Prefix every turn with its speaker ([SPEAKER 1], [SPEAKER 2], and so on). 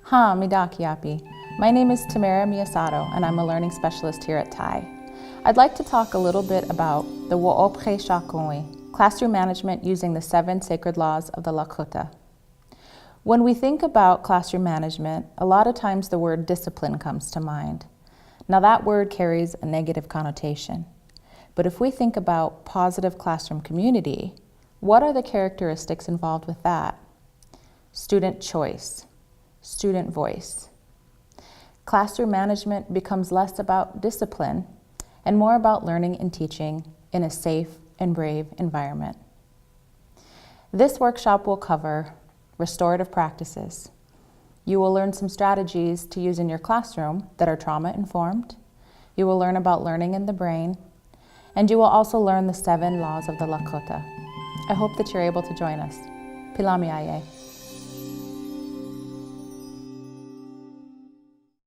[SPEAKER 1] Ha, midakiapi. My name is Tamara Miyasato, and I'm a learning specialist here at TAI. I'd like to talk a little bit about the Woope Sakowin, classroom management using the 7 sacred laws of the Lakota. When we think about classroom management, a lot of times the word discipline comes to mind. Now that word carries a negative connotation. But if we think about positive classroom community, what are the characteristics involved with that? Student choice, student voice. Classroom management becomes less about discipline and more about learning and teaching in a safe and brave environment. This workshop will cover restorative practices. You will learn some strategies to use in your classroom that are trauma-informed. You will learn about learning in the brain, and you will also learn the 7 laws of the Lakota. I hope that you're able to join us. Pilamiaye.